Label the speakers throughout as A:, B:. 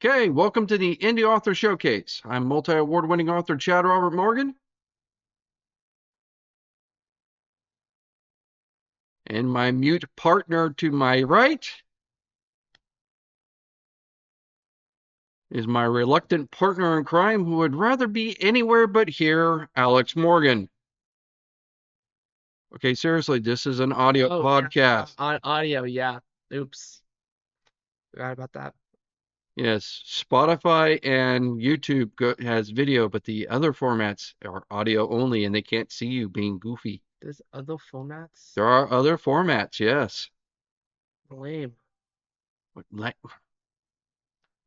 A: Okay, welcome to the Indie Author Showcase. I'm multi-award winning author Chad Robert Morgan, and my mute partner to my right is my reluctant partner in crime who would rather be anywhere but here, Alex Morgan. Okay, seriously, this is an audio
B: Oh, yeah.
A: podcast.
B: On audio, yeah. Oops. Forgot about that.
A: Yes, Spotify and YouTube has video, but the other formats are audio only and they can't see you being goofy.
B: There's other formats?
A: There are other formats, yes.
B: Lame.
A: Like,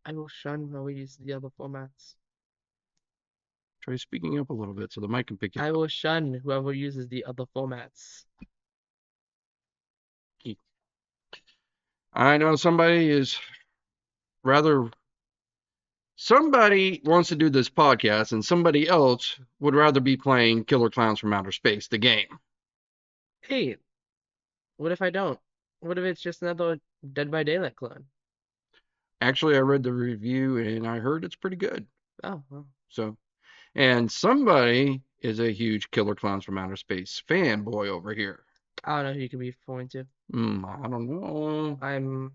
B: I will shun whoever uses the other formats.
A: try speaking up a little bit so the mic can pick you
B: I
A: up.
B: will shun whoever uses the other formats.
A: I know rather somebody wants to do this podcast and somebody else would rather be playing Killer Clowns from Outer Space, the game.
B: Hey, what if I don't? What if it's just another Dead by Daylight clone?
A: Actually, I read the review and I heard it's pretty good.
B: Oh, well.
A: So, and somebody is a huge Killer Clowns from Outer Space fanboy over here.
B: I don't know who you could be referring to.
A: I don't know.
B: I'm.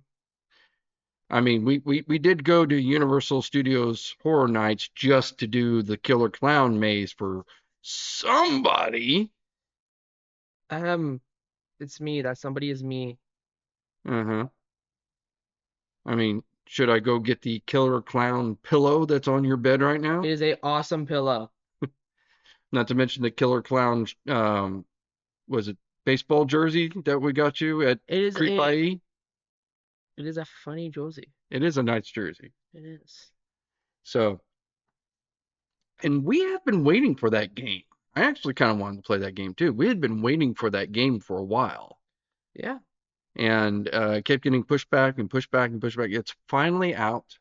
A: I mean, we did go to Universal Studios Horror Nights just to do the Killer Clown maze for somebody.
B: Um, it's me. That somebody is me.
A: Uh-huh. I mean, should I go get the killer clown pillow that's on your bed right
B: It
A: now?
B: is a awesome pillow.
A: Not to mention the killer clown, was it baseball jersey that we got you at
B: It is
A: Creep
B: a.
A: IE?
B: It is a funny Josie.
A: It is a nice jersey.
B: It is.
A: So, and we have been waiting for that game. I actually kind of wanted to play that game too. We had been waiting for that game for a while,
B: Yeah.
A: and kept getting pushed back and pushed back and pushed back. It's finally out,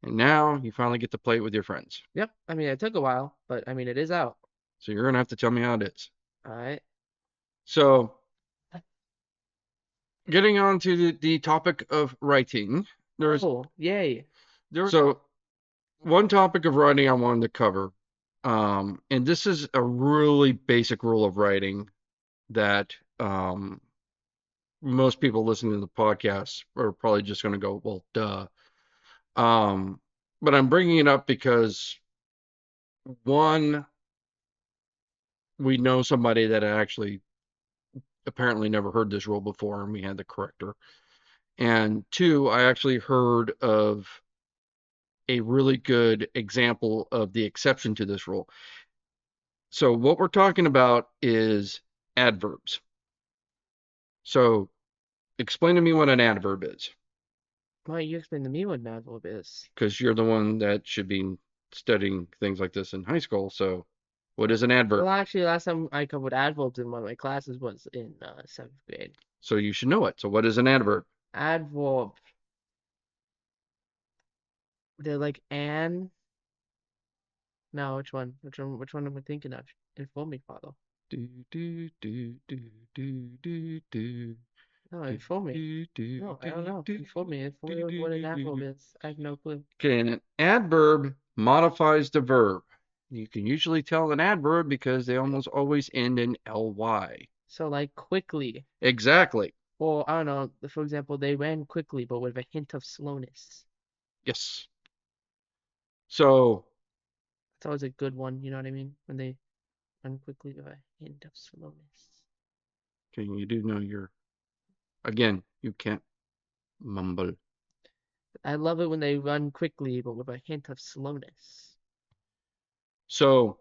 A: and now you finally get to play it with your friends.
B: Yep. I mean, it took a while, but I mean, it is out.
A: So you're gonna have to tell me how it is.
B: All right.
A: So getting on to the topic of writing, there's
B: Oh, yay.
A: so one topic of writing I wanted to cover, and this is a really basic rule of writing that most people listening to the podcast are probably just going to go, well, duh. Um, but I'm bringing it up because one, we know somebody that actually apparently never heard this rule before, and we had to correct her. And two, I actually heard of a really good example of the exception to this rule. So what we're talking about is adverbs. So explain to me what an adverb is,
B: Why don't you explain to me what an adverb is?
A: because you're the one that should be studying things like this in high school. So what is an adverb?
B: Well, actually, last time I covered adverbs in one of my classes was in seventh grade.
A: So you should know it. So what is an adverb?
B: Adverb. They're like an. No, which one? Which one am I thinking of? Inform me, Father.
A: Do do do do do do do
B: No,
A: do
B: inform me.
A: do do
B: No, I don't
A: do
B: know.
A: do
B: Inform me. Inform me
A: do
B: with
A: do
B: what an
A: do
B: adverb
A: do.
B: is. I have no clue.
A: Okay, and an adverb modifies the verb. You can usually tell an adverb because they almost always end in ly.
B: So, like, quickly.
A: Exactly.
B: Or, I don't know, for example, they ran quickly, but with a hint of slowness.
A: Yes. So,
B: It's always a good one, you know what I mean? When they run quickly with a hint of slowness.
A: okay, you do know again, you can't mumble.
B: I love it when they run quickly, but with a hint of slowness.
A: So,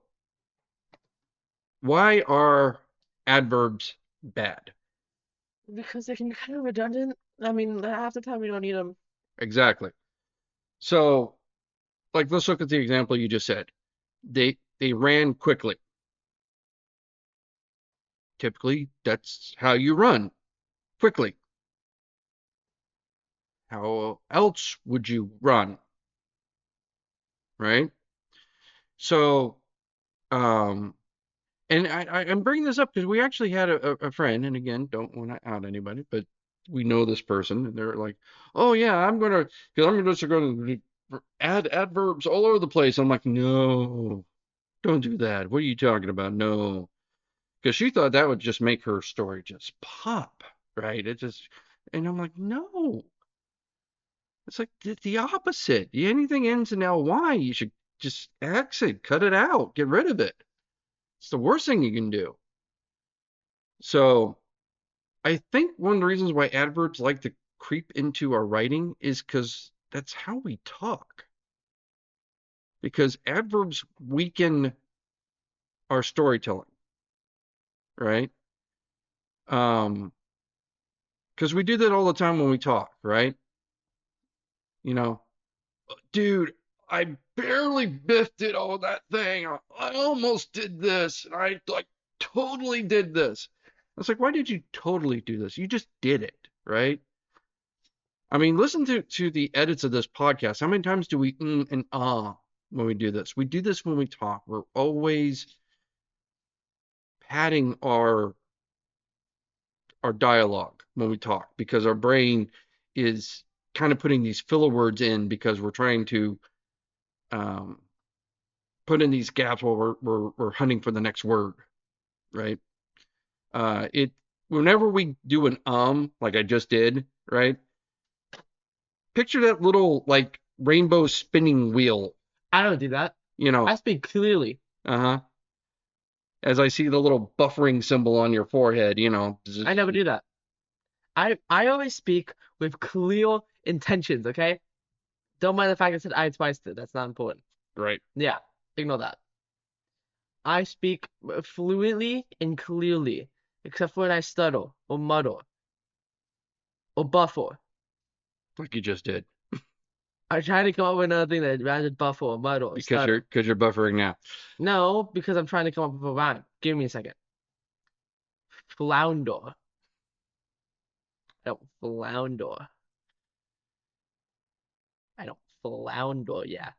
A: why are adverbs bad?
B: Because they're kind of redundant. I mean, half the time we don't need them.
A: Exactly. So, like, let's look at the example you just said. They ran quickly. Typically, that's how you run quickly. How else would you run, right? So, um, and I'm bringing this up because we actually had a friend, and again, don't want to out anybody, but we know this person, and they're like, "Oh yeah, because I'm just gonna add adverbs all over the place." I'm like, "No, don't do that. What are you talking about? No." Because she thought that would just make her story just pop, right? And I'm like, no, it's like the opposite. Anything ends in ly, you should just exit, cut it out, get rid of it. It's the worst thing you can do. So I think one of the reasons why adverbs like to creep into our writing is because that's how we talk. Because adverbs weaken our storytelling, right? Um, because we do that all the time when we talk, right? You know, dude, I barely biffed it on that thing. I almost did this, and I like totally did this. I was like, why did you totally do this? You just did it, right? I mean, listen to the edits of this podcast. How many times do we and when we do this? We do this when we talk. We're always padding our dialogue when we talk because our brain is kind of putting these filler words in because we're trying to um, put in these gaps while we're hunting for the next word, right? It whenever we do an like I just did, right? Picture that little like rainbow spinning wheel,
B: I don't do that.
A: you
B: I
A: know,
B: speak clearly.
A: uh-huh. As I see the little buffering symbol on your forehead,
B: I never do that. I always speak with clear intentions, okay? Don't mind the fact I said I twice. That's not important.
A: right.
B: Yeah, ignore that. I speak fluently and clearly, except for when I stutter or mutter or buffer.
A: Like you just did
B: I try to come up with another thing that rhymes with buffer or mutter or
A: because you're
B: stutter.
A: because you're buffering now.
B: No, because I'm trying to come up with a rhyme. Give me a second. Flounder. I don't flounder. I don't flounder. Yeah.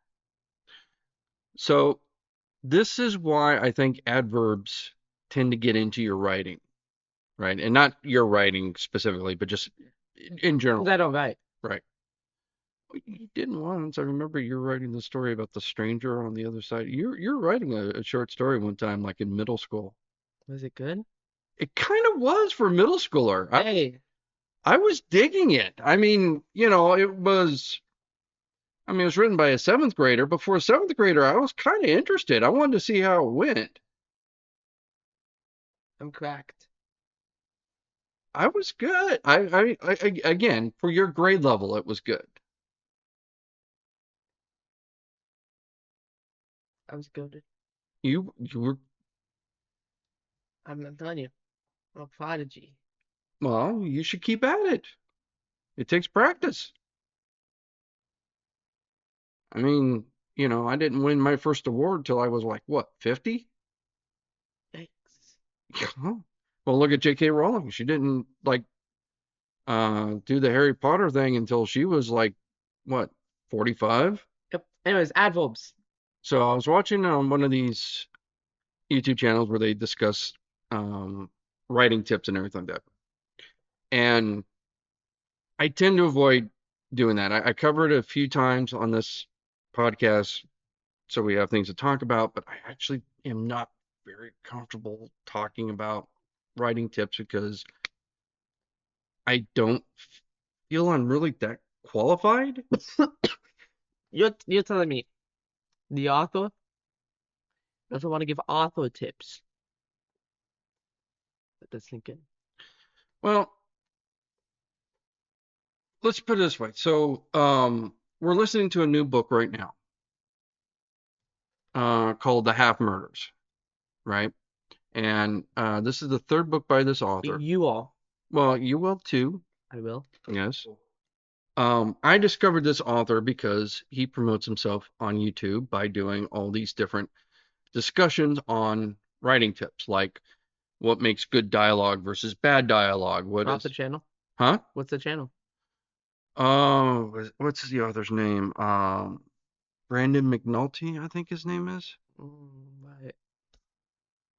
A: So this is why I think adverbs tend to get into your writing, right? And not your writing specifically, but just in
B: Because
A: general,
B: I don't write.
A: right? You didn't once. I remember you were writing the story about the stranger on the other side. You're writing a short story one time, like in middle school.
B: Was it good?
A: It kind of was for a middle schooler.
B: Hey,
A: I was digging it. I mean, it was. I mean, it was written by a seventh grader, but for a seventh grader, I was kind of interested. I wanted to see how it went.
B: I'm cracked.
A: I was good. Again, for your grade level, it was good.
B: I was goaded.
A: You were
B: I'm telling you, I'm a prodigy.
A: well. You should keep at it. It takes practice. I mean, I didn't win my first award till I was like what, 50?
B: Thanks.
A: Well, look at J.K. Rowling. She didn't like do the Harry Potter thing until she was like what, 45?
B: Yep. Anyways, adverbs.
A: So I was watching one of these YouTube channels where they discuss um, writing tips and everything like that. And I tend to avoid doing that. I covered it a few times on this podcast, so we have things to talk about, but I actually am not very comfortable talking about writing tips because I don't feel I'm really that qualified.
B: You're telling me the author doesn't want to give author tips. Let that sink in.
A: Well, let's put it this way. So, we're listening to a new book right now, called The Half Murders, right? And this is the third book by this author.
B: You all.
A: Well, you will too.
B: I will.
A: Yes. I discovered this author because he promotes himself on YouTube by doing all these different discussions on writing tips, like what makes good dialogue versus bad dialogue. What
B: Off the
A: is,
B: channel.
A: huh?
B: What's the channel?
A: Oh, what's the author's name? Brandon McNulty, I think his name is.
B: Right.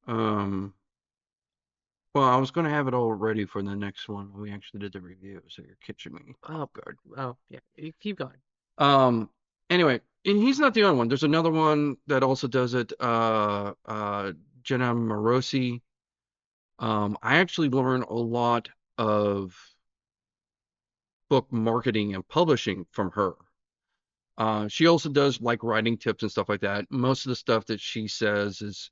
A: Um, Well, I was going to have it all ready for the next one when we actually did the review, so you're catching me
B: Oh,
A: off guard.
B: oh, yeah. You keep going.
A: Um, anyway, and he's not the only one. There's another one that also does it. Jenna Morosi. I actually learn a lot of book marketing and publishing from her. She also does like writing tips and stuff like that. Most of the stuff that she says is,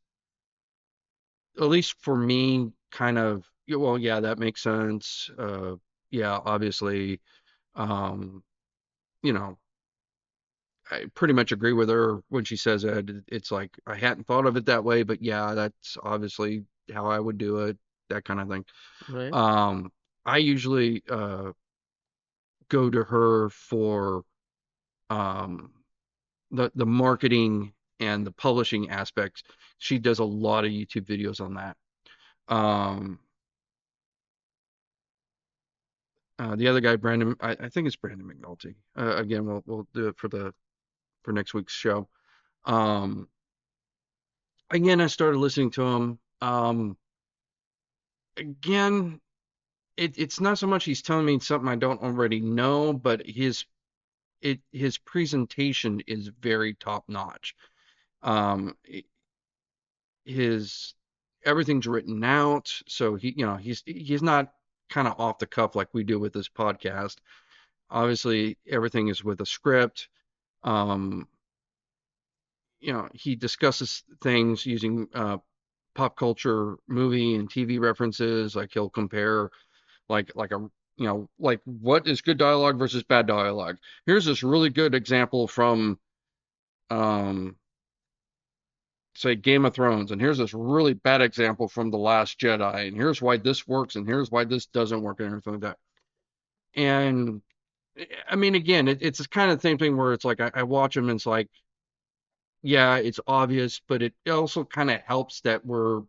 A: at least for me, kind of, yeah, well, yeah, that makes sense. Yeah, obviously, um, you know, I pretty much agree with her when she says that. It's like I hadn't thought of it that way, but yeah, that's obviously how I would do it, that kind of thing.
B: Right?
A: Um, I usually go to her for um the marketing and the publishing aspects. She does a lot of YouTube videos on that. Um, the other guy, Brandon, I think it's Brandon McNulty. Again, we'll do it for next week's show. Um, again, I started listening to him. Again, it's not so much he's telling me something I don't already know, but his presentation is very top notch. Um, his everything's written out, so he's not kind of off the cuff like we do with this podcast. Obviously, everything is with a script. Um, he discusses things using pop culture, movie and TV references. Like he'll compare like what is good dialogue versus bad dialogue. Here's this really good example from um say Game of Thrones, and here's this really bad example from The Last Jedi, and here's why this works, and here's why this doesn't work, and everything like that. And I mean, again, it's the kind of same thing where it's like I watch them and it's like, yeah, it's obvious, but it also kind of helps that we're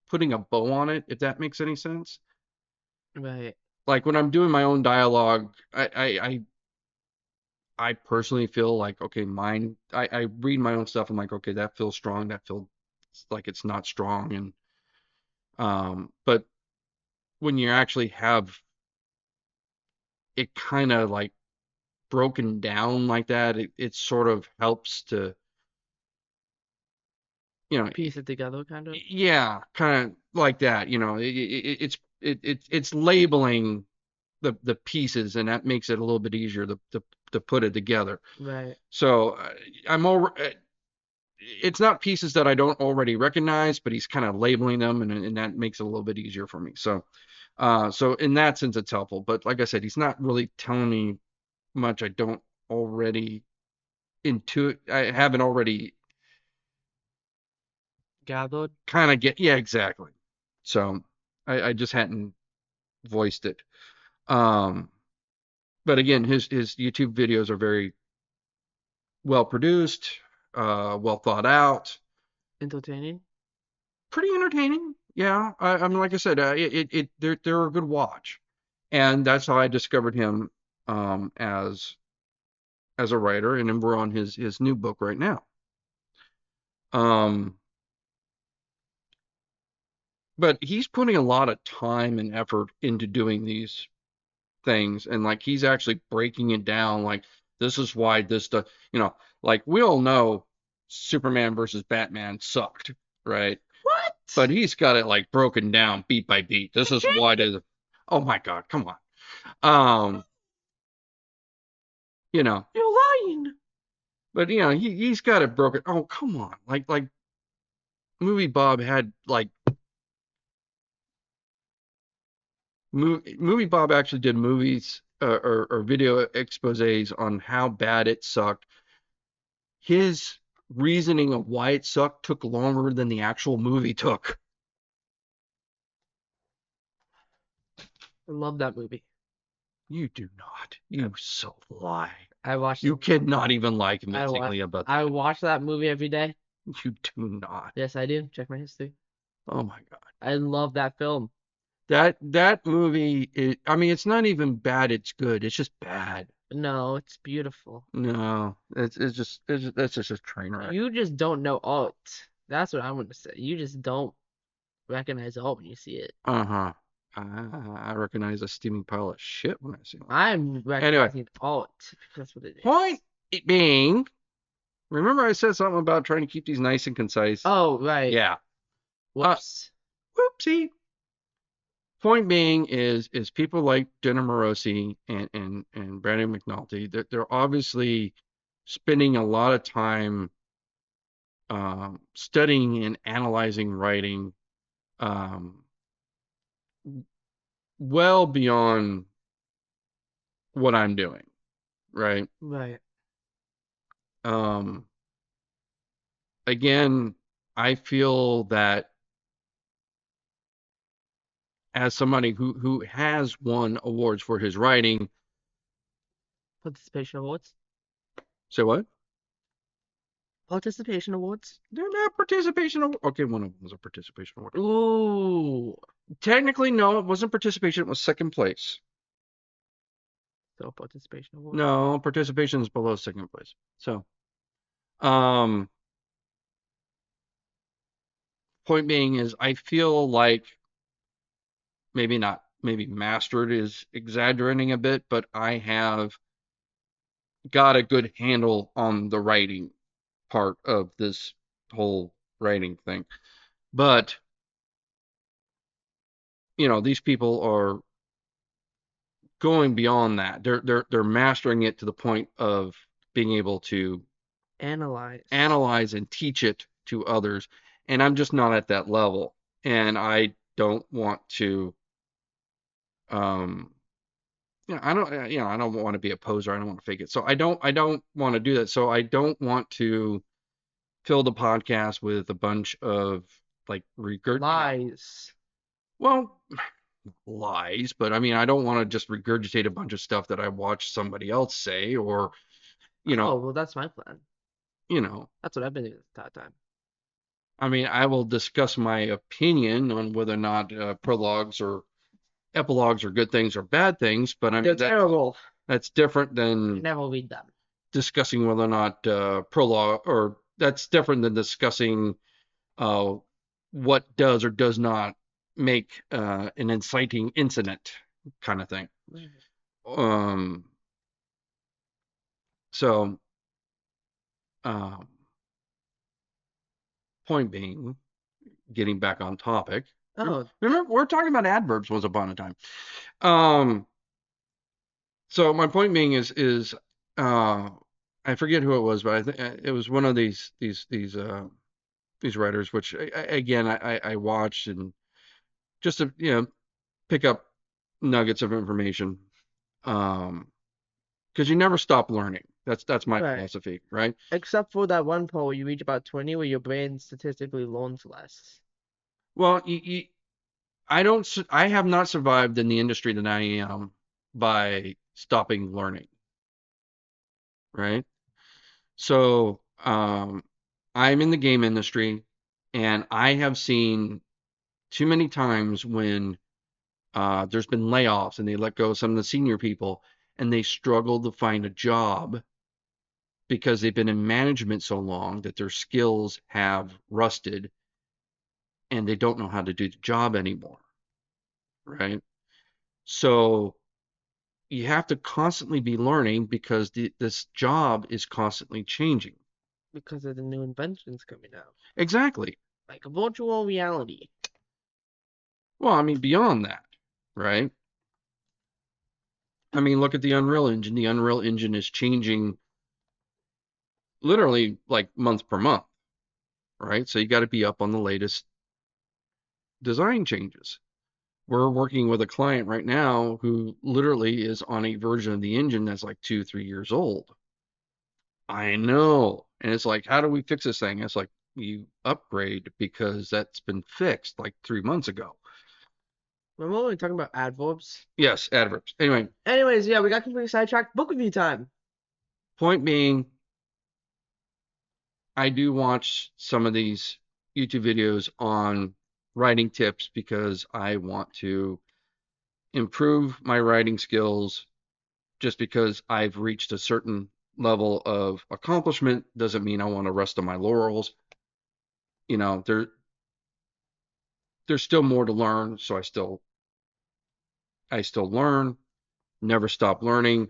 A: putting a bow on it, if that makes any sense.
B: Right.
A: Like when I'm doing my own dialogue, I personally feel like, okay, I read my own stuff. I'm like, okay, that feels strong. That feels like it's not strong. And, but when you actually have it kind of like broken down like that, it sort of helps to, you know,
B: Piece it together, kind of.
A: yeah, kind of like that, it's labeling the pieces, and that makes it a little bit easier to put it together.
B: Right.
A: So I'm over. It's not pieces that I don't already recognize, but he's kind of labeling them, and that makes it a little bit easier for me. So in that sense, it's helpful. But like I said, he's not really telling me much I don't already I haven't already
B: Gathered.
A: kind of get. Yeah, exactly. So I just hadn't voiced it. Um, but again, his YouTube videos are very well produced, well thought out,
B: Entertaining.
A: pretty entertaining. Yeah, I mean, like I said, they're a good watch, and that's how I discovered him as a writer, and then we're on his new book right now. Um, but he's putting a lot of time and effort into doing these things, and like he's actually breaking it down. Like this is why this does, like we all know Superman versus Batman sucked, right?
B: What?
A: But he's got it like broken down beat by beat. This is why the oh my God, come on. Um, you know,
B: You're lying.
A: but he's got it broken. Oh, come on. Like Movie Bob had like Movie Bob actually did movies or video exposés on how bad it sucked. His reasoning of why it sucked took longer than the actual movie took.
B: I love that movie.
A: You do not.
B: I,
A: You so lie.
B: I watched
A: You
B: it.
A: cannot even lie
B: I watch.
A: convincingly about
B: I
A: that.
B: watch that movie every day.
A: You do not.
B: Yes, I do. Check my history.
A: Oh my God.
B: I love that film.
A: That movie, I mean, it's not even bad, it's good. It's just bad.
B: No, it's beautiful.
A: No, that's just a train wreck.
B: You just don't know art. That's what I want to say. You just don't. recognize it all when you see it.
A: Uh-huh. I recognize a steaming pile of shit when I see one.
B: I'm
A: Anyway,
B: recognizing alt because that's what it
A: point
B: is.
A: being, remember I said something about trying to keep these nice and concise?
B: Oh, right.
A: Yeah. Uh,
B: Whoops.
A: whoopsie. Point being is people like Jenna Morosi and Brandon McNulty, they're obviously spending a lot of time studying and analyzing writing um, well beyond what I'm doing, right?
B: Right.
A: Um, again, I feel that as somebody who has won awards for his writing,
B: Participation awards.
A: say what?
B: Participation awards.
A: They're not participation award. Okay, one of them was a participation award.
B: Ooh.
A: Technically, no, it wasn't participation. It was second place.
B: So participation award.
A: No, participation is below second place. So, um, point being is, I feel like maybe not, maybe mastered is exaggerating a bit, but I have got a good handle on the writing part of this whole writing thing. But, these people are going beyond that. They're mastering it to the point of being able to
B: Analyze.
A: analyze and teach it to others. And I'm just not at that level. And I don't want to, um, I don't want to be a poser. I don't want to fake it. So I don't want to do that. So I don't want to fill the podcast with a bunch of like
B: Lies.
A: well, lies, but I mean, I don't want to just regurgitate a bunch of stuff that I watched somebody else say, or, you know,
B: Oh, well, that's my plan.
A: you know,
B: That's what I've been doing this entire time.
A: I mean, I will discuss my opinion on whether or not prologues or epilogues are good things or bad things, but I
B: They're
A: mean
B: terrible.
A: that's different
B: I
A: than
B: never read them.
A: discussing whether or not prologue, or that's different than discussing uh, what does or does not make an inciting incident kind of thing. Um, so, um, point being, getting back on topic.
B: Oh,
A: Remember, we're talking about adverbs once upon a time. Um, so my point being is uh, I forget who it was, but I think it was one of these writers, which again I watched and just to pick up nuggets of information. Because you never stop learning. That's my
B: right.
A: philosophy, right?
B: Except for that one point where you reach about 20 where your brain statistically learns less.
A: Well, I don't I have not survived in the industry that I am by stopping learning, right? So, I'm in the game industry, and I have seen too many times when there's been layoffs and they let go of some of the senior people, and they struggle to find a job because they've been in management so long that their skills have rusted and they don't know how to do the job anymore, right? So you have to constantly be learning because this job is constantly changing.
B: Because of the new inventions coming out.
A: Exactly.
B: Like virtual reality.
A: Well, I mean, beyond that, right? I mean, look at the Unreal Engine. The Unreal Engine is changing literally like month per month, right? So you got to be up on the latest design changes. We're working with a client right now who literally is on a version of the engine that's like 2, 3 years old. I know. And it's like, how do we fix this thing? It's like, you upgrade because that's been fixed like 3 months ago.
B: Remember when we were talking about adverbs?
A: Yes, adverbs. Anyway,
B: Anyways, yeah, we got completely sidetracked. Book review time.
A: point being, I do watch some of these YouTube videos on writing tips because I want to improve my writing skills. Just because I've reached a certain level of accomplishment doesn't mean I want to rest on my laurels. You know, there's still more to learn, so I still learn, never stop learning.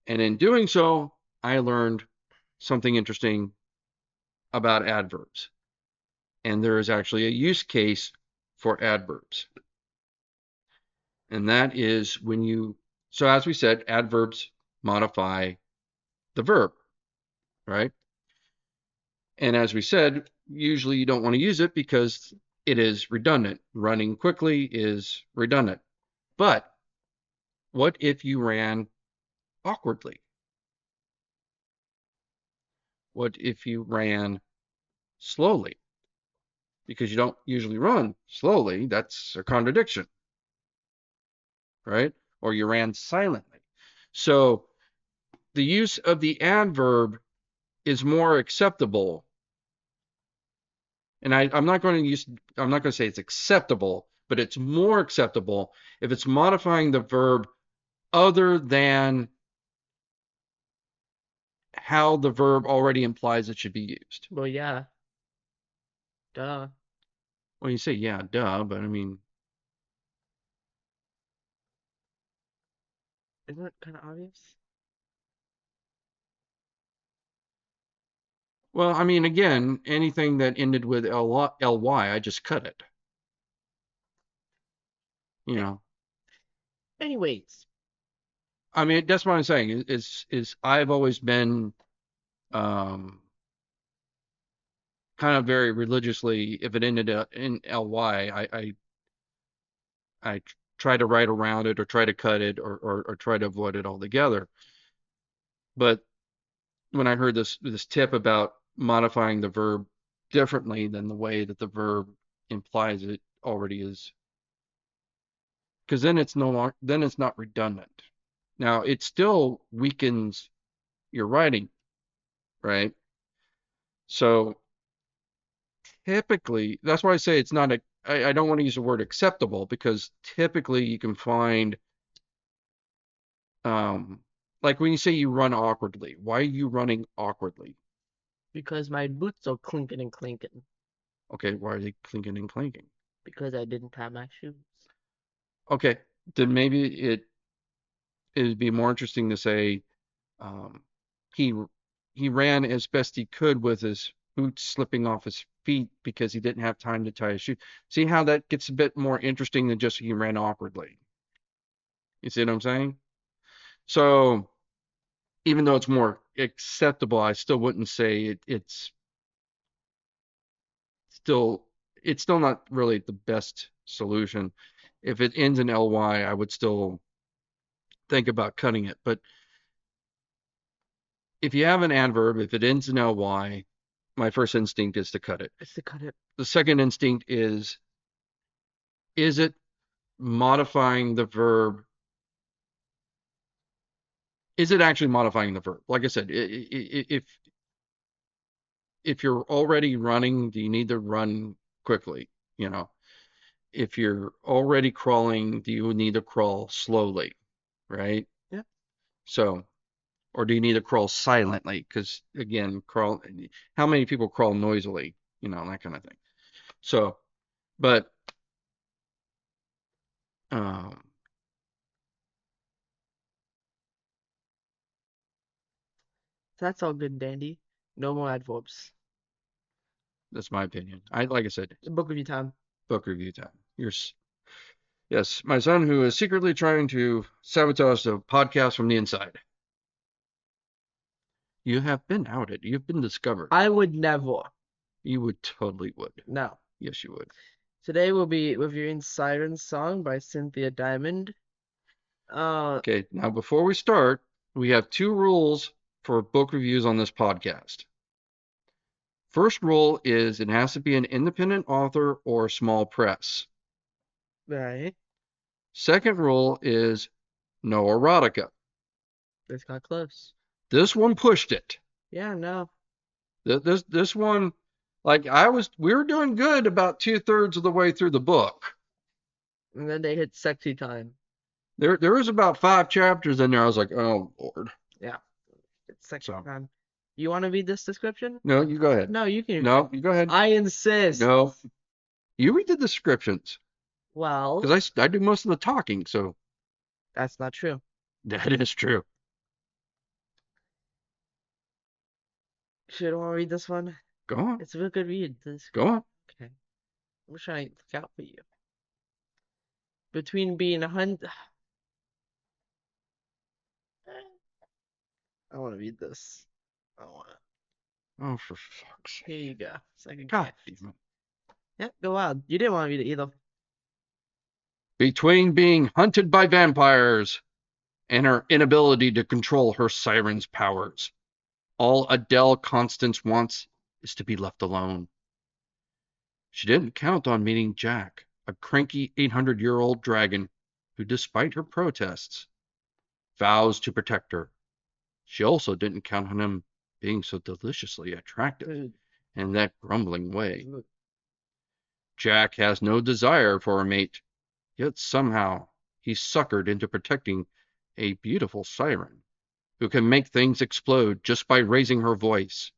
A: And in doing so, I learned something interesting about adverbs. And there is actually a use case for adverbs. And that is when so as we said, adverbs modify the verb, right? And as we said, usually you don't want to use it because it is redundant. Running quickly is redundant. But what if you ran awkwardly? What if you ran slowly? Because you don't usually run slowly. That's a contradiction, right? Or you ran silently. So the use of the adverb is more acceptable. And I'm not going to say it's acceptable, but it's more acceptable if it's modifying the verb other than how the verb already implies it should be used.
B: Well, yeah. Duh.
A: Well, you say, yeah, duh, but I mean,
B: Isn't it kind of obvious?
A: well, I mean, again, anything that ended with ly, I just cut it. You
B: A-
A: know,
B: Anyways,
A: I mean, that's what I'm saying is I've always been um, kind of very religiously, if it ended in ly, I try to write around it or try to cut it or try to avoid it altogether. But when I heard this tip about modifying the verb differently than the way that the verb implies it already is, because then it's no longer then it's not redundant. Now it still weakens your writing, right? So typically, that's why I say it's not a. I don't want to use the word acceptable because typically you can find um like when you say you run awkwardly, why are you running awkwardly?
B: because my boots are clinking and clinking
A: Okay, why are they clinking and clanking?
B: because I didn't tie my shoes.
A: Okay, then maybe it'd be more interesting to say um, he he ran as best he could with his boots slipping off his feet because he didn't have time to tie his shoe. See how that gets a bit more interesting than just he ran awkwardly. You see what I'm saying? So even though it's more acceptable, I still wouldn't say still it's still not really the best solution. If it ends in ly, I would still think about cutting it. But if you have an adverb, if it ends in ly, my first instinct is to cut it.
B: It's to cut it.
A: The second instinct is it modifying the verb? Is it actually modifying the verb? Like I said, if you're already running, do you need to run quickly? You know, if you're already crawling, do you need to crawl slowly? Right?
B: Yeah.
A: So, or do you need to crawl silently? Because again, how many people crawl noisily? You know, that kind of thing. So, but um,
B: That's all good, dandy. No more adverbs.
A: that's my opinion. Like I said,
B: Book review time.
A: book review time. Yes, my son who is secretly trying to sabotage the podcast from the inside. You have been outed. You've been discovered.
B: I would never.
A: You would totally would.
B: No.
A: Yes, you would.
B: Today we'll be reviewing Siren song by Cynthia Diamond.
A: Okay, now before we start, we have two rules for book reviews on this podcast. First rule is it has to be an independent author or small press.
B: Right.
A: Second rule is no erotica.
B: This got close.
A: This one pushed it.
B: Yeah, no.
A: This one, like we were doing good about 2/3 of the way through the book.
B: And then they hit sexy time.
A: There was about 5 chapters in there. I was like, oh Lord.
B: Yeah. It's sexy
A: So
B: time. You want to read this description?
A: no, you go ahead.
B: No, you can.
A: No, you go ahead.
B: I insist.
A: No, You read the descriptions
B: Well,
A: because I do most of the talking, so
B: that's not true.
A: that is true.
B: Should I read this one?
A: Go on,
B: It's a real good read.
A: go on.
B: Okay. I'm trying to look out for you. Between being a hunt. I want to read this. I want to.
A: Oh, for fuck's
B: Here
A: sake!
B: you go. Second
A: God
B: gift.
A: damn it!
B: Yeah, go wild. You didn't want to read it either.
A: Between being hunted by vampires and her inability to control her siren's powers, all Adele Constance wants is to be left alone. She didn't count on meeting Jack, a cranky 800-year-old dragon who, despite her protests, vows to protect her. She also didn't count on him being so deliciously attractive
B: Dude,
A: in that grumbling way.
B: look,
A: Jack has no desire for a mate, yet somehow he's suckered into protecting a beautiful siren who can make things explode just by raising her voice.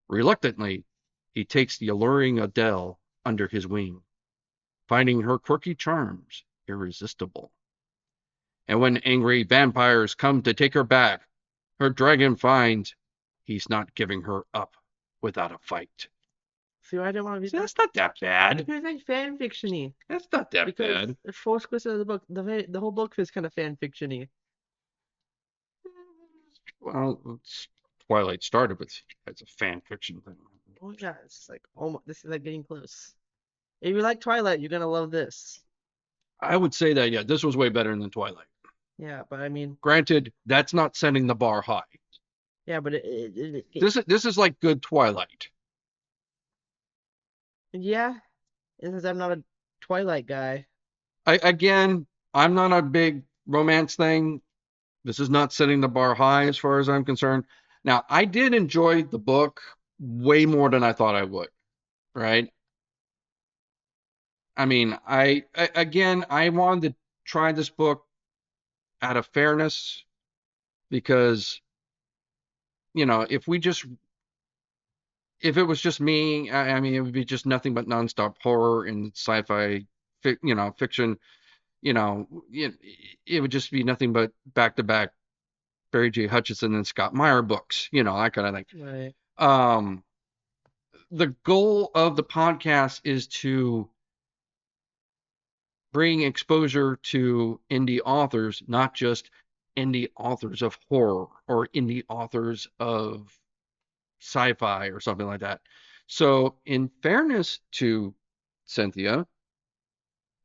A: Reluctantly, he takes the alluring Adele under his wing, finding her quirky charms irresistible. And when angry vampires come to take her back, her dragon finds he's not giving her up without a fight.
B: see why I didn't want to read
A: So
B: that?
A: that's not that bad.
B: Because it's like fan fiction-y.
A: That's not that
B: Because
A: bad.
B: the first question of the book, the whole book is kind of fan fiction-y.
A: Well, Twilight started with as a fan fiction thing.
B: Oh yeah, it's like almost. This is like getting close. If you like Twilight, you're gonna love this.
A: I would say that, yeah, this was way better than Twilight.
B: Yeah, but I mean,
A: Granted, that's not setting the bar high.
B: yeah, but
A: This is like good Twilight.
B: yeah, since I'm not a Twilight guy.
A: Again, I'm not a big romance thing. This is not setting the bar high as far as I'm concerned. Now, I did enjoy the book way more than I thought I would, right? I mean, again, I wanted to try this book out of fairness because, if it was just me, I mean, it would be just nothing but nonstop horror and sci-fi, fiction. It would just be nothing but back-to-back Barry J. Hutchinson and Scott Meyer books, that kind of thing.
B: Right.
A: Um, the goal of the podcast is to bring exposure to indie authors, not just indie authors of horror or indie authors of sci-fi or something like that. So, in fairness to Cynthia,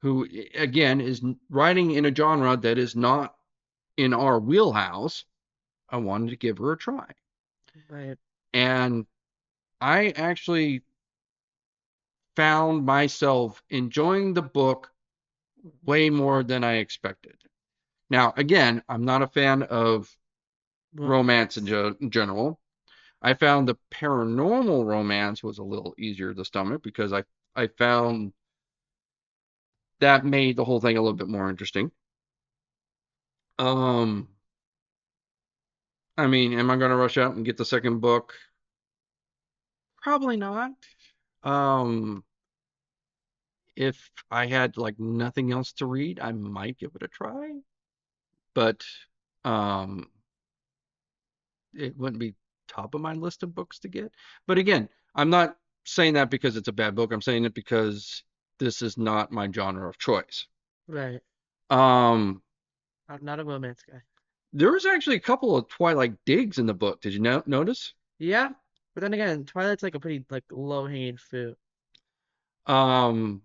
A: who again is writing in a genre that is not in our wheelhouse, I wanted to give her a try.
B: Right.
A: And I actually found myself enjoying the book way more than I expected. Now, again, I'm not a fan of romance in general. I found the paranormal romance was a little easier to stomach because I found that made the whole thing a little bit more interesting. Um, I mean, am I going to rush out and get the second book? Probably not. Um, if I had like nothing else to read, I might give it a try, but um, it wouldn't be top of my list of books to get. But again, I'm not saying that because it's a bad book. I'm saying it because this is not my genre of choice.
B: Right.
A: Um,
B: I'm not a romance guy.
A: there was actually a couple of Twilight digs in the book. Did you notice?
B: Yeah, but then again, Twilight's like a pretty like low-hanging fruit.
A: Um,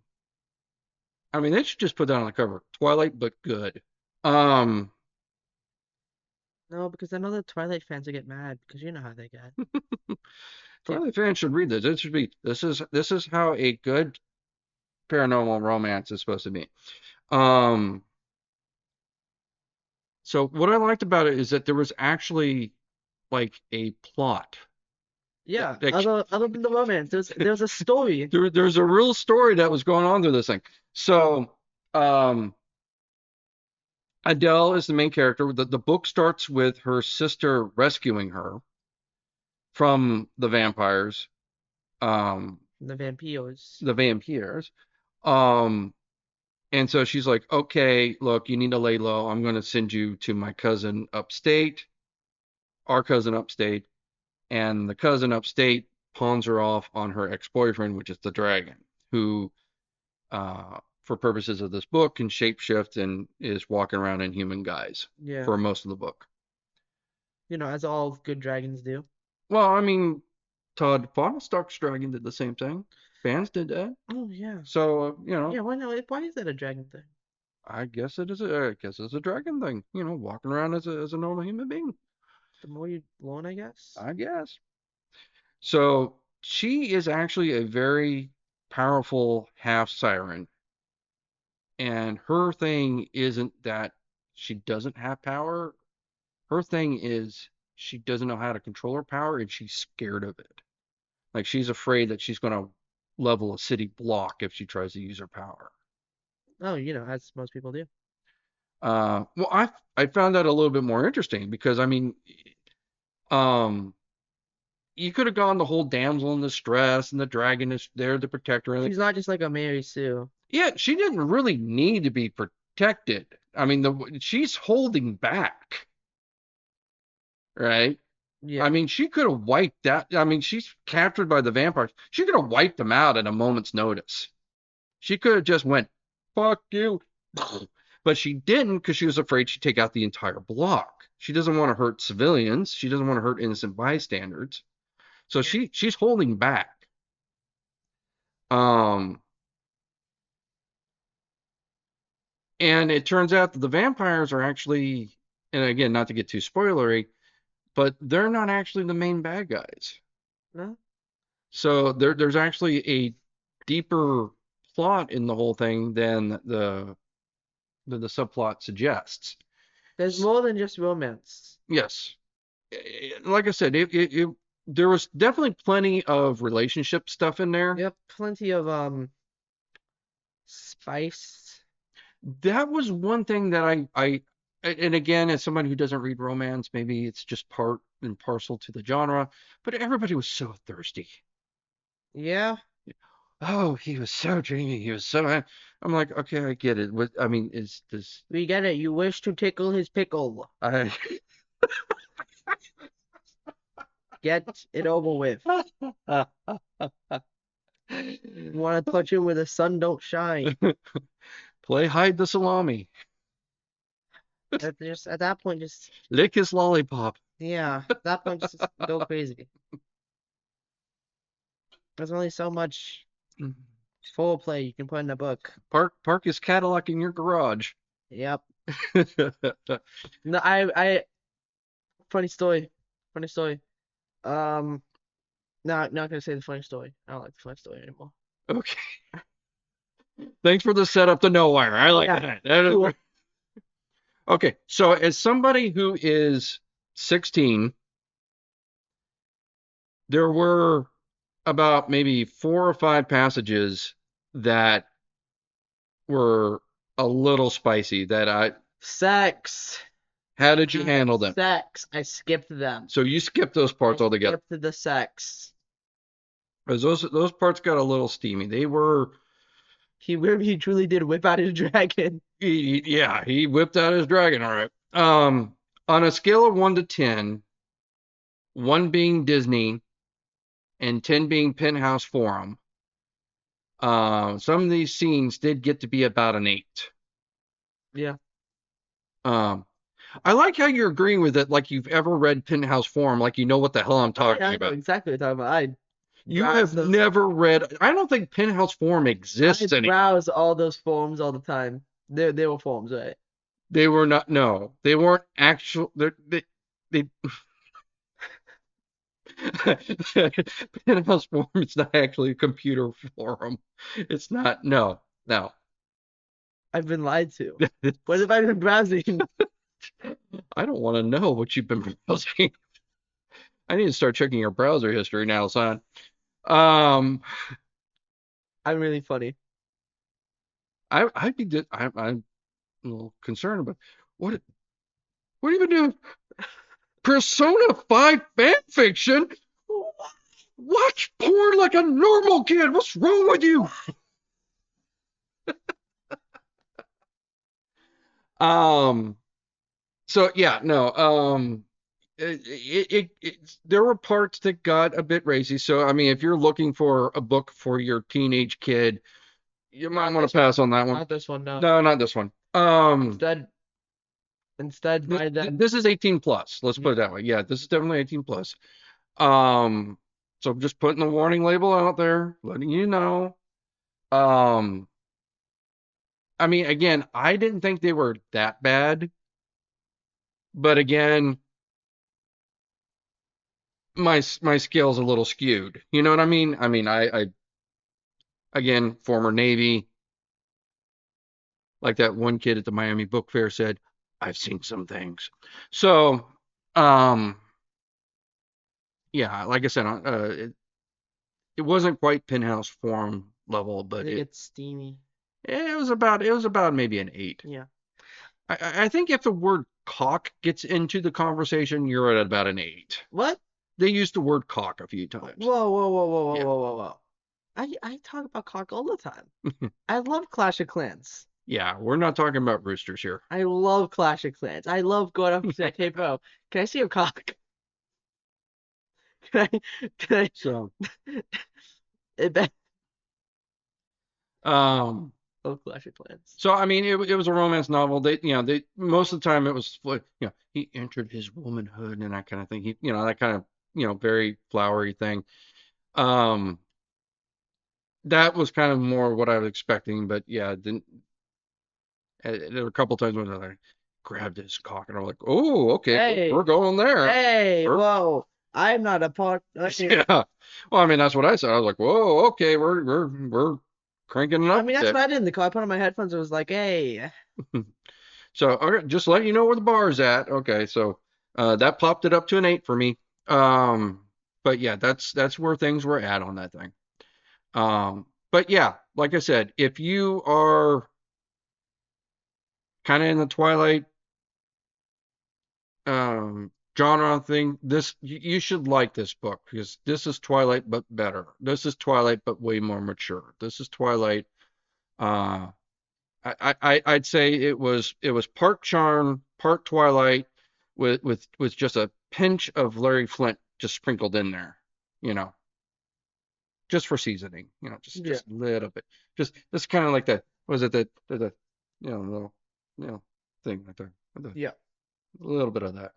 A: I mean, they should just put that on the cover. Twilight, but good. Um,
B: No, because I know the Twilight fans will get mad because you know how they get. See,
A: Twilight fans should read this. It should be this is how a good paranormal romance is supposed to be. Um, so what I liked about it is that there was actually like a plot.
B: yeah,
A: Like
B: other than the romance, there's a story.
A: there's a real story that was going on through this thing. So Adele is the main character. The book starts with her sister rescuing her from the vampires.
B: The vampires.
A: the vampires. Um, and so she's like, okay, look, you need to lay low. I'm going to send you to my cousin upstate, our cousin upstate, and the cousin upstate pawns her off on her ex-boyfriend, which is the dragon, who, for purposes of this book, can shapeshift and is walking around in human guise
B: Yeah.
A: for most of the book.
B: As all good dragons do.
A: Well, I mean, Todd Faunestark's dragon did the same thing. Fans did that.
B: Oh yeah.
A: So,
B: Yeah, why not? Why is that a dragon thing?
A: I guess it is I guess it's a dragon thing. Walking around as a normal human being.
B: The more you learn, I guess.
A: I guess. So she is actually a very powerful half siren, and her thing isn't that she doesn't have power. Her thing is she doesn't know how to control her power, and she's scared of it. Like she's afraid that she's going to level a city block if she tries to use her power.
B: Oh, as most people do.
A: Well, I found that a little bit more interesting because I mean, um, you could have gone the whole damsel in distress and the dragon is there to protect her.
B: She's not just like a Mary Sue.
A: Yeah, she didn't really need to be protected. I mean, she's holding back, right? I
B: Yeah.
A: mean, she could have wiped that. I mean, she's captured by the vampires. She could have wiped them out at a moment's notice. She could have just went, fuck you. But she didn't because she was afraid she'd take out the entire block. She doesn't want to hurt civilians. She doesn't want to hurt innocent bystanders. So
B: Yeah.
A: she's holding back. Um, and it turns out that the vampires are actually, and again, not to get too spoilery, but they're not actually the main bad guys.
B: No?
A: So there's actually a deeper plot in the whole thing than the subplot suggests.
B: There's more than just romance.
A: Yes, like I said, there was definitely plenty of relationship stuff in there.
B: Yep, plenty of spice.
A: That was one thing that and again, as someone who doesn't read romance, maybe it's just part and parcel to the genre, but everybody was so thirsty.
B: Yeah.
A: Oh, he was so dreamy. He was so. I'm like, okay, I get it. What I mean is this.
B: We get it. You wish to tickle his pickle.
A: I
B: Get it over with. You want to touch him where the sun don't shine.
A: play hide the salami.
B: At that point, just
A: Lick his lollipop.
B: yeah. At that point, just go crazy. There's only so much foreplay you can put in a book.
A: Park his Cadillac in your garage.
B: Yep. No, funny story. Funny story. No, not gonna say the funny story. I don't like the funny story anymore.
A: Okay. Thanks for the setup to nowhere. I like
B: Yeah.
A: that.
B: Cool.
A: Okay, so as somebody who is 16, there were about maybe 4 or 5 passages that were a little spicy that
B: Sex.
A: how did you handle them?
B: Sex. I skipped them.
A: So you skipped those parts
B: I
A: altogether.
B: skipped the sex.
A: Because those parts got a little steamy. They were
B: He truly did whip out his dragon.
A: yeah, he whipped out his dragon, all right. On a scale of 1 to 10, 1 being Disney and 10 being Penthouse Forum, some of these scenes did get to be about an 8.
B: Yeah.
A: Um, I like how you're agreeing with it, like you've ever read Penthouse Forum, like you know what the hell I'm talking
B: I know
A: about.
B: exactly what you're talking about.
A: You have never read. I don't think Penthouse Forum exists
B: I
A: anymore.
B: browse all those forums all the time. They were forums, right?
A: They were not. No, they weren't actual. They Penthouse Forum is not actually a computer forum. It's not. No, no.
B: I've been lied to. What have I been browsing?
A: I don't want to know what you've been browsing. I need to start checking your browser history now, son.
B: I'm really funny.
A: I'd be. I'm a little concerned about what. What are you doing? Persona 5 fan fiction? Watch porn like a normal kid. What's wrong with you? Um, so yeah, no, there were parts that got a bit racy. So I mean, if you're looking for a book for your teenage kid, you might
B: Not
A: want to
B: this one.
A: pass on that one.
B: Not this one, no.
A: No, not this one.
B: Instead, instead buy them.
A: This is 18 plus. Let's put
B: Yeah.
A: it that way. Yeah, this is definitely 18 plus. Um, so I'm just putting the warning label out there, letting you know. Um, I mean, again, I didn't think they were that bad, but again, my scale's a little skewed. You know what I mean? I mean, I again, former Navy, like that one kid at the Miami Book Fair said, I've seen some things. So, um, yeah, like I said, it wasn't quite Penthouse Forum level, but
B: It gets steamy.
A: it was about maybe an eight.
B: Yeah.
A: I think if the word cock gets into the conversation, you're at about an eight.
B: What?
A: They used the word cock a few
B: Whoa,
A: times.
B: whoa, whoa, whoa, whoa,
A: Yeah.
B: whoa, whoa, whoa. I talk about cock all the time. I love Clash of Clans.
A: Yeah, we're not talking about roosters here.
B: I love Clash of Clans. I love going up and saying, "Hey, bro, can I see your cock? Can can
A: So,
B: I?"
A: um,
B: Love Clash of Clans.
A: so I mean, it was a romance novel. They most of the time it was, he entered his womanhood and that kind of thing. That kind of, very flowery thing. Um, that was kind of more what I was expecting, but yeah, didn't. There were a couple times when I grabbed his cock and I'm like, oh, okay, we're
B: Hey,
A: going there.
B: hey,
A: We're,
B: whoa! I'm not a part.
A: yeah. Well, I mean, that's what I said. I was like, whoa, okay, we're cranking it
B: I
A: up
B: mean,
A: a
B: that's
A: bit.
B: what I did in the car. I put on my headphones. It was like, "Hey,
A: So, okay, just let you know where the bar is at. Okay, so that popped it up to an eight for me. But yeah, that's where things were at on that thing. But yeah, like I said, if you are kind of in the Twilight genre thing, you should like this book because this is Twilight but better. This is Twilight but way more mature. This is Twilight. Uh, I'd say it was part charm, part Twilight, with just a pinch of Larry Flint just sprinkled in there, you know, just for seasoning,
B: yeah,
A: just a little bit, just kind of like the was it the little thing right there,
B: yeah."
A: a little bit of that.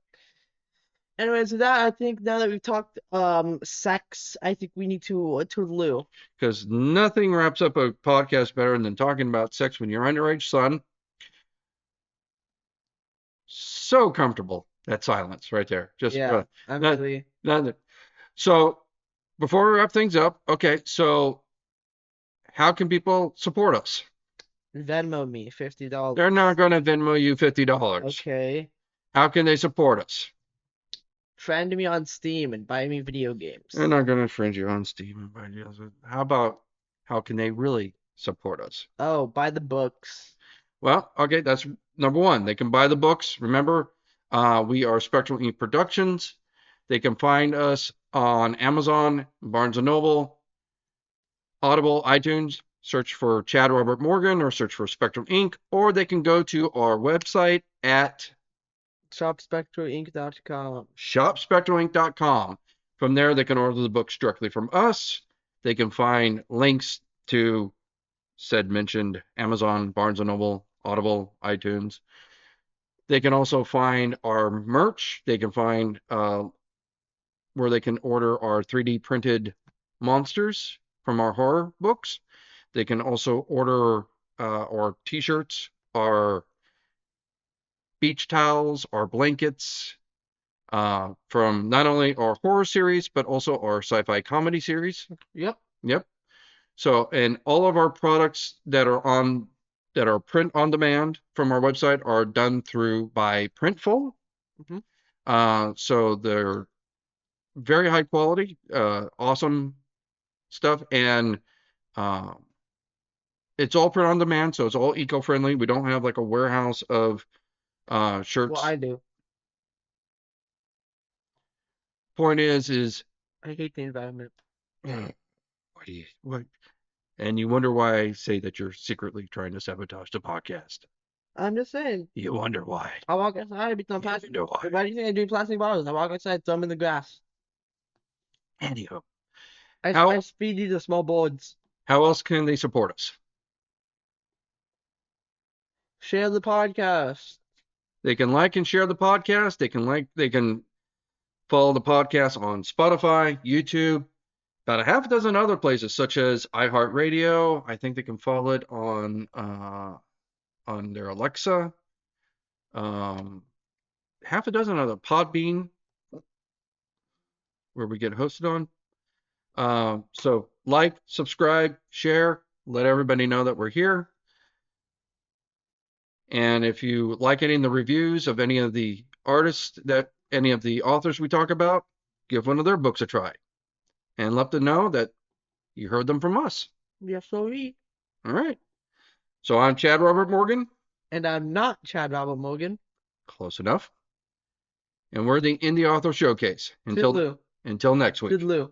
B: Anyways, with that I think now that we've talked sex, I think we need to toodaloo.
A: Because nothing wraps up a podcast better than talking about sex when you're underage, son. So comfortable. That silence right there. Just
B: Yeah, I'm
A: not,
B: really
A: not, so before we wrap things up, okay, so how can people support us?
B: Venmo me
A: They're
B: $50.
A: not going to Venmo you $50.
B: Okay.
A: How can they support us?
B: Friend me on Steam and buy me video
A: They're
B: games.
A: not going to friend you on Steam and buy deals. How about how can they really support us?
B: Oh, buy the books.
A: Well, okay, that's number one. They can buy the books. Remember, we are Spectral Ink Productions. They can find us on Amazon, Barnes and Noble, Audible, iTunes. Search for Chad Robert Morgan or search for Spectrum Ink, or they can go to our website at
B: ShopSpectralInc.com.
A: shopspectralinc.com. From there, they can order the books directly from us. They can find links to said mentioned Amazon, Barnes and Noble, Audible, iTunes. They can also find our merch. They can find where they can order our 3D printed monsters from our horror books. They can also order our t-shirts, our beach towels, our blankets from not only our horror series, but also our sci-fi comedy series.
B: Yep.
A: Yep. So, and all of our products that are print on demand from our website are done through by Printful.
B: Hmm.
A: So they're very high quality, awesome stuff, and uh, it's all print on demand, so it's all eco-friendly. We don't have like a warehouse of
B: Well,
A: shirts.
B: I do.
A: Point is
B: I hate the environment.
A: What do you what? And you wonder why I say that you're secretly trying to sabotage the podcast.
B: I'm just saying.
A: You wonder why.
B: I walk outside, be throwing
A: You
B: plastic.
A: wonder why.
B: Why do you think I do plastic bottles? I walk outside, throw them in the grass.
A: Anyhow,
B: I
A: how
B: speed these the small boards.
A: how else can they support us?
B: Share the podcast.
A: They can like and share the podcast. They can follow the podcast on Spotify, YouTube, about a half a dozen other places such as iHeartRadio. I think they can follow it on their Alexa. Um, half a dozen other Podbean where we get hosted on. So like, subscribe, share, let everybody know that we're here. And if you like any of the reviews of any of the artists that any of the authors we talk about, give one of their books a try and let them know that you heard them from us.
B: Yes, sorry.
A: All right. So I'm Chad Robert Morgan.
B: And I'm not Chad Robert Morgan.
A: Close enough. And we're the Indie Author Showcase.
B: Toodaloo.
A: Until next week.
B: Toodaloo.